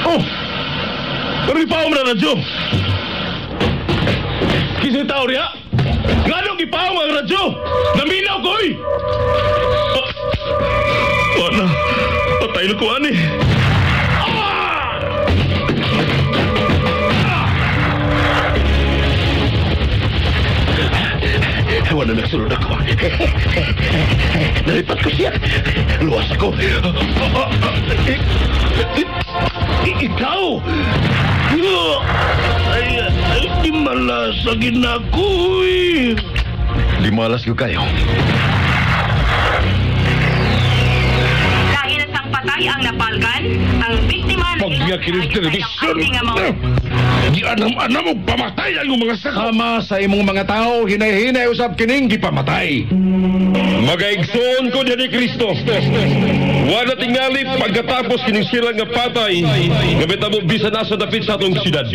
Oh! Ripaw mo na radyo! Kising tao riya! Nga nung ipaw ang radyo! Naminaw ko eh! Wala, patay na ko ani! Wala nagsunod ako. Nalipat ko siya. Luwas ako. Ikaw! Ay, di malasagin ako eh. Di malas ko kayo. Dahil sang patay ang napalgan, ang biktima na pagyakinig television. Di anam-anam mo pamatay ang mga sakama sa imong mga tao, hinay-hinay usab kining gipamatay. Magaigsoon ko diyan ni Kristo. Wala tingali pagkatapos kining silang nga patay, nga metabo bisan asa dapit sa atong siyudad.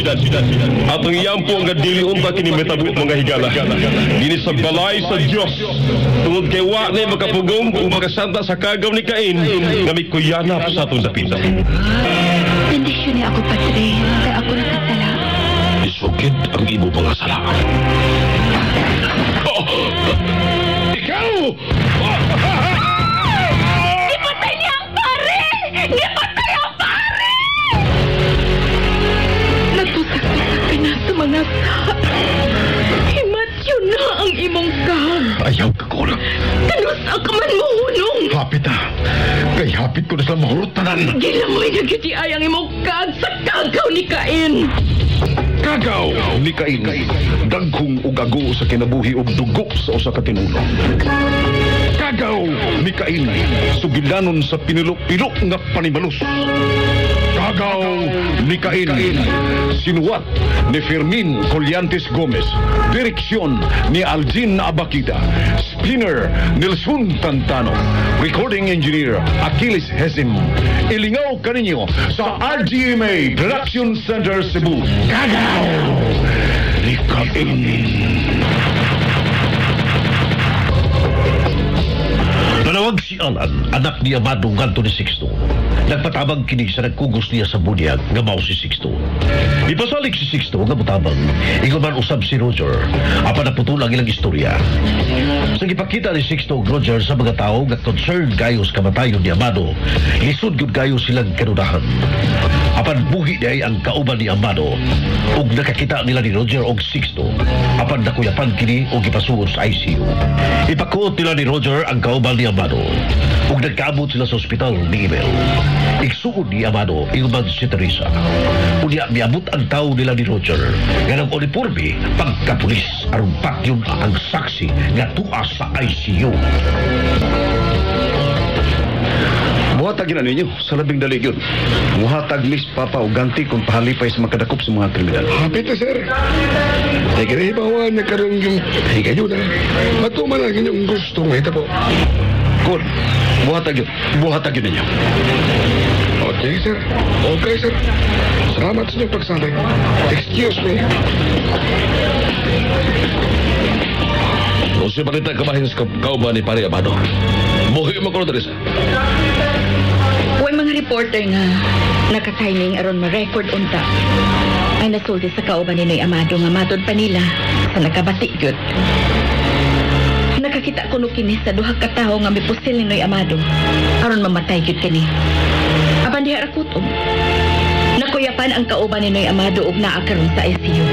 Atong iyampo nga dili unta kini metabo mga higala. Dini sa balay sa Dios. Tungod kay wa na makapugong ug makasanta sa kagaw ni Cain, nga may kuyanap sa atong dapit. Bendisyon niya ako, Padre, kaya ako nakasala. Isugid ang imo pangasala. Ikaw! Ipatay niya ang pare! Ipatay ang pare! Nagtusak-tusak ka na sa mga himatyo na ang imong kag. Ayaw ka ko lang. Kanusa ka man mohunong. Hapit na. Kay hapit ko na sa mahurutanan. Gilamoy na giti ay ang imong kag sa kagaw ni Cain. Kagaw ni Cain, daghong ug ago sa kinabuhi ug dugo sa usa ka tinulo. Kagaw ni Cain, sugilanon sa pinulok-pilok nga panimalus. Kagaw ni Cain, sinuwat ni Fermin Colliantes Gomez, direksyon ni Algin Abakita, spinner Nelson Tantano, recording engineer Achilles Hesim. Ilingaw kaninyo sa RGMA Production Center Cebu. Kagaw ni Cain. Nanawag si Alan, anak ni Amado nganto ni Sixto. Nagpatabang kini sa nagkugos niya sa bunyag nga mao si Sixto. Ipasalik si Sixto nga butabang, ingon man usab si Roger, apan naputulang ilang istorya. Sa gipakita ni Sixto ug Roger sa mga tao nga concerned kayo sa kamatayon ni Amado, lisod gud kayo silang kanunahan. Apan buhi niya ang kauban ni Amado, ug nakakita nila ni Roger og Sixto, apan nakuyapan kini og ipasuod sa ICU. Ipakuot nila ni Roger ang kauban ni Amado, ug nagkaabot sila sa ospital ni Emil. Igsuod ni Amado ilman si Teresa. Unya miabot ang tao nila ni Roger nga ng uniforme pagkapulis aron patyon ang saksi nga tuas sa ICU. Muhatag na ninyo sa labing dali yun. Muhatag list papa o ganti kung pahalipay sa makadakop sa mga kriminal. Hapit na, sir. Ay kinahibawan na karoon yung higayo na. Matuman ang inyong gusto ng hita po. Kun, buhatag yun ninyo. Okay, sir. Okay, sir. Salamat sa inyong pagsanay. Excuse me. Kung siya makita kamahin sa kauban ni Pari Amado, buhi mo ko na Teresa. Huwag mga reporter nga nakasigning aron ma-record unta ay nasulti sa kauban ni Noy Amado nga matod pa nila sa nakabati yun. Nakakita ko no kini sa duha ka tawo nga mipusil ni Noy Amado aron mamatay yun kini. Apan diha rakutom. Nakuyapan ang kauban ni Noy Amado ug naa karon sa ICU.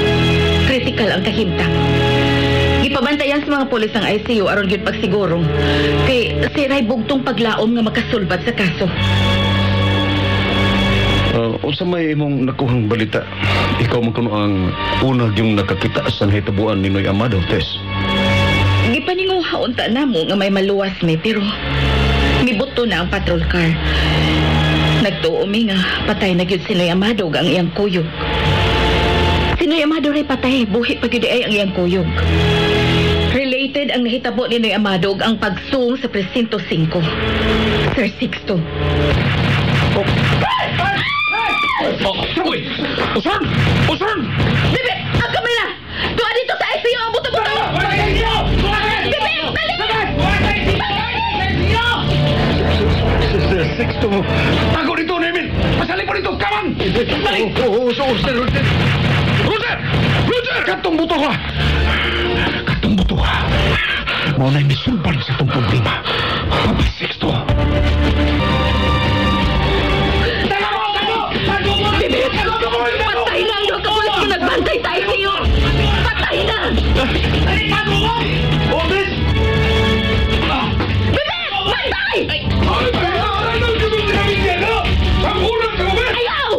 Critical ang kahimtang. Gipabantayan sa mga pulis ang ICU aron gyud pagsiguro kay siray bugtong paglaom nga makasulbat sa kaso. Unsa may imong nakuhang balita? Ikaw man kuno ang una yung nakakita sa nahitabuan ni Noy Amado, Tess. Gipaninguhaon ta namo nga may maluwas mi pero mibuto na ang patrol car. Nagtuo mi nga patay na gyud si Noy Amado ang iyang kuyog. Si Noy Amado ray patay, buhi pa gyud ay ang iyang kuyog. Related ang nahitabo ni Noy Amado ug ang pagsuong sa presinto 5. Sir Sixto. Uy! Usan! Usan! Bibi! Ang kamera! Doon dito sa ICU ang buto-buto! Bibi! Balik! Sir Sixto, Ito mo. Tago dito, Emil. Pasali mo dito. Kamang! Oo, Roger. Roger! Katong buto ka. Mau na imisulpan sa itong problema. Papa Sixto. Bibit! Patay na ang kapulis na nagbantay sa ICU! Patay na! Bibit! Bantay! Ayaw!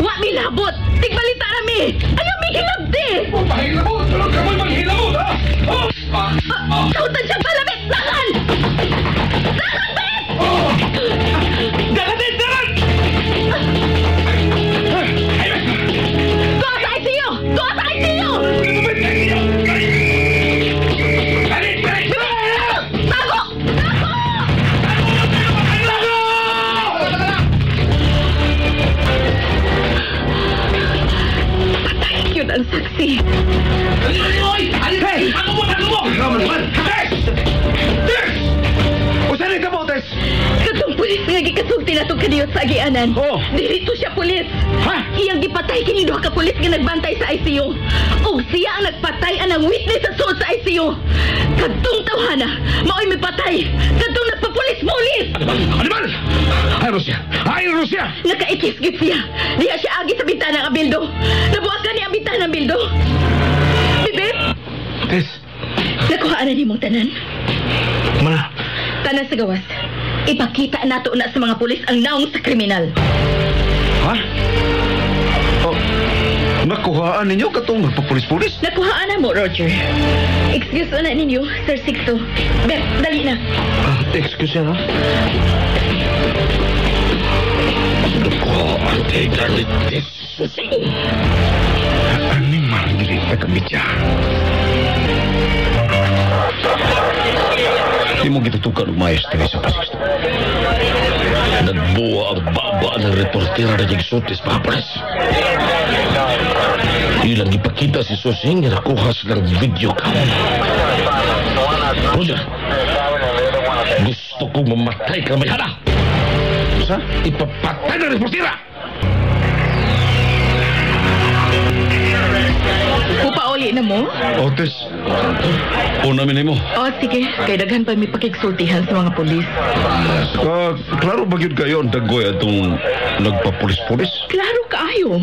Wa mi labot! Tigbalita rami! Ayaw mi hilabdi! Mahilabot! Ano ka mo'y maghilabot, ha? Kautan siyang palabit! Dahan! Dahan! Go sa ICU! Go sa ICU! Tago! Patay yun ang saksi. Hey! Tago mo! Usan ka mo, Tess? Katong pulis nga gikasulti na itong kaniyot sa agianan. Oh. Dito siya pulis. Ha? Iyang gipatay kini duha ka pulis nga nagbantay sa ICU. O siya ang nagpatay anang witness sa suod sa ICU. Kadtong tawhana, mao'y may patay. Kadtong nagpapulis-pulis. Animal! Ay, Rusya! Nakaikis-git siya. Diya siya agi sa bintana ng abildo. Nabuhat ka niya ang bintana ng abildo. Bibit, Tess, nakuhaan na ni mong tanan. mana? Tanan sa gawas. Ipakita nato na sa mga pulis ang naong sa kriminal. Ha? Oh, nakuhaan ninyo katong magpapulis-pulis? Nakuhaan na mo, Roger. Excuse na ninyo, Sir Sixto. Bep, dali na. Excuse na. Nakuhaan kay Garlit Tess. Animal dili pagkabitya. Di mo gitutukan umayos tayo sa pasisto. Nagbuwa ang baba ng reportera na jigsutis mga pres. Ilang ipakita si Sosing na nakuhas ng video cam. Roger, gusto ko mamatay ka na may hana. Sa? Ipapatay ng reportera! Upauli na mo? Otis, una minimo. O, sige. Kay daghan pa may pakiksultihan sa mga pulis. Klaro ba yun kayo ang dagoy atong nagpapulis-pulis? Klaro kaayo.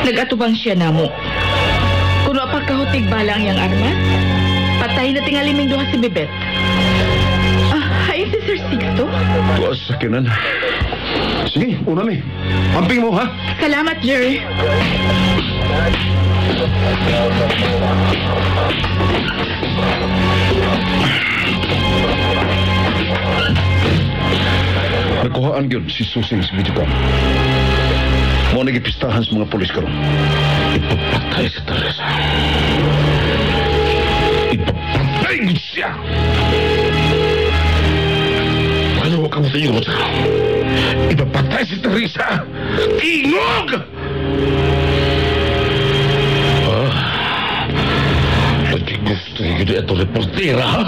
Nagatubang siya namo. Kung pa kahutig bala ang iyang armas, patay na tingali ming duha si Bibet. Hain si Sir Sixto? Tuas sa kinan. Sige, una mi. Amping mo, ha? Salamat, Jerry. Nakuhaan yun si Susing sa video cam. Mo nagipistahan sa mga polis karon. Ipapatay si Teresa. Ipapatay siya! Ano ka mo tayo, Roger? Ipapatay si Teresa! Tingog! Lagi gusto niyo na ito reportera, ha?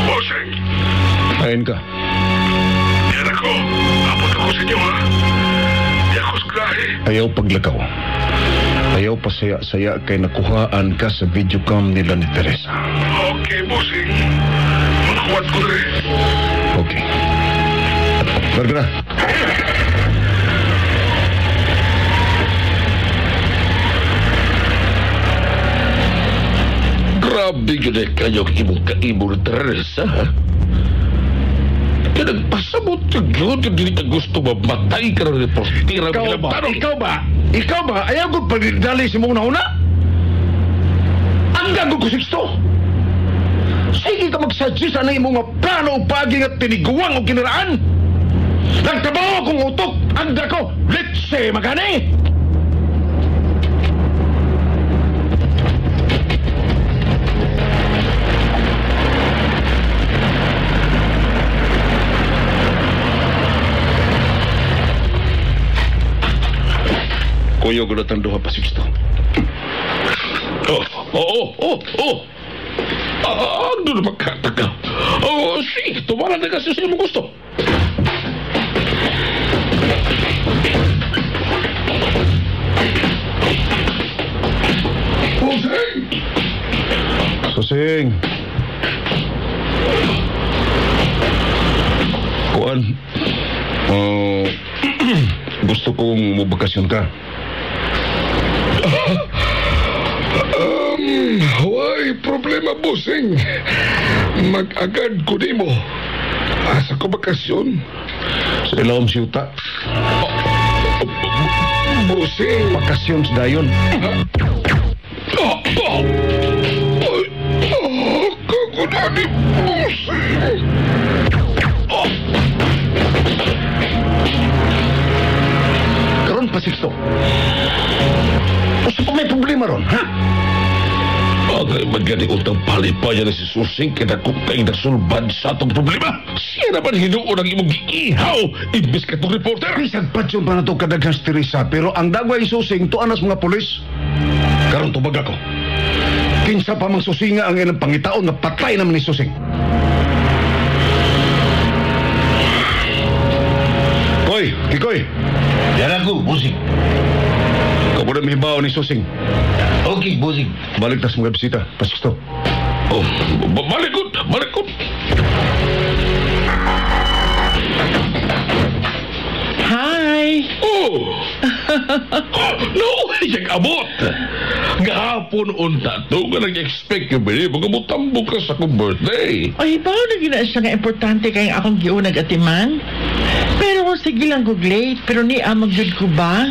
Bossing, Ayon ka. yan ako. Abot ako sa inyo, ha? Di ako skrahe. Ayaw paglakaw. Ayaw pasaya-saya kay nakuhaan ka sa video cam nila ni Teresa. Okay, bossing. Makakuat ko rin. Okay. Larga na. Grabe yun eh kayo imong kaibong Teresa, ha? Kaya nagpasabot ka yun, hindi ka gusto mamatay ka ng reportera. Ikaw ba? Ayaw ko pagdali si mong nauna? Ang gago ko, Sixto! Sige ka mag-suggest na imong mga plano o paging at tiniguang o kinaraan! Nagtrabaho akong utok! Ang ko, let's say, magani! Kuyo ko na tanduha pa, Sixto. Ang doon na magkatagal. Sige, tumala na kasi sa iyong gusto. Susing. Kuan. Gusto kong mabakasyon ka. Huwag problema, bossing. Mag-agad ko di mo. Asa ko bakasyon? Sa ilawang siyuta. Bossing. Bakasyon sa dayon. Kagunani, bossing. Karon pa, Sixto. Usa pa may problema ron, ha? Agay magani utang palipayan na si Susing kinakop kay nasulbad sa atong problema. Siya naman hinuon ang imong giihaw imbis ka itong reporter. Bisag patsyon pa na ito kadaghang Teresa, pero ang dagway susing tuan as mga pulis. Karon tubag ako. Kinsa pa mang susinga ang ilang pangitaon nga patay naman ni Susing. Koy, Kikoy. Yan ako, Busing. Kamu na mihibaw ni Susing. Okay, Busing. Balik tas mga bisita. Pasisto. Oh, malikot. Hi! Oh! No, yung abot. Gahapon unta to nga nag-expect yung bili. Mga mutambok ka sa akong birthday. Ay, ba na gina siya nga importante kayong akong giunag atiman? Pero sige lang ko late, pero ni amag jud ko ba?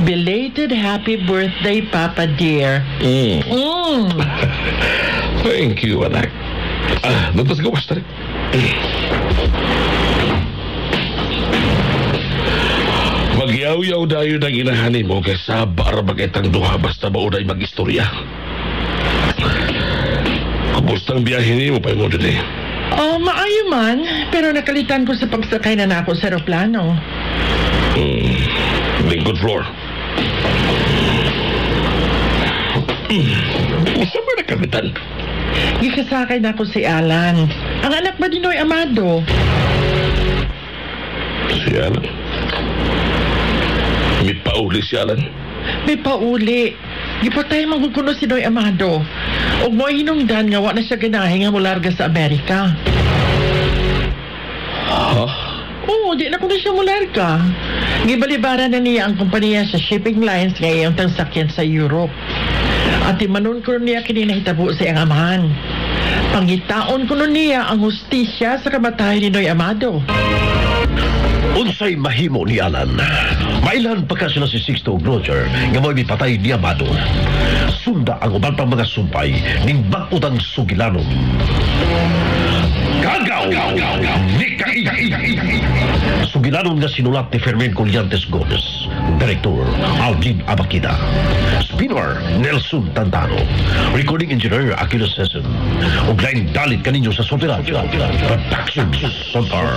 Belated happy birthday, Papa dear. Thank you, anak. Natas gawas tayo. Magyaw-yaw dayo ng inahani mo kaysa barabag itang duha basta maunay mag-istorya. Kumustang biyahin mo pa mo dun eh? Oh, maayo man, pero nakalitan ko sa pagsakay na nako sa aeroplano. Lingkod floor. Isa ba nakalitan? Gikasakay na ako si Alan. Ang anak ba Dinoy Amado? Si Alan? May pauli si Alan? May pauli. Gipatay magkukuno si Noy Amado. O mo hinungdan nga wa na siya ganahin nga mularga sa Amerika. Ha? Oo, di na ko na siya mularga. Gibalibara na niya ang kompanya sa shipping lines ngayong tangsakyan sa Europe. At imanon ko niya kininahitabo sa iyang amahan. Pangitaon ko niya ang hustisya sa kamatayan ni Noy Amado. Unsay mahimo ni Alan. Mailan pa ka sila si Sixto ug Roger nga mo'y mipatay ni Amado. Sunda ang uban pang mga sumpay ning bakudang sugilanon. Kagaw! Sugilanon nga sinulat ni Fermin Colliantes Gomez. Direktor Alvin Abakida. Spinner Nelson Tantano. Recording Engineer Aquila Sesson. Ug lain dalit kaninyo sa Soteradyo Productions Center.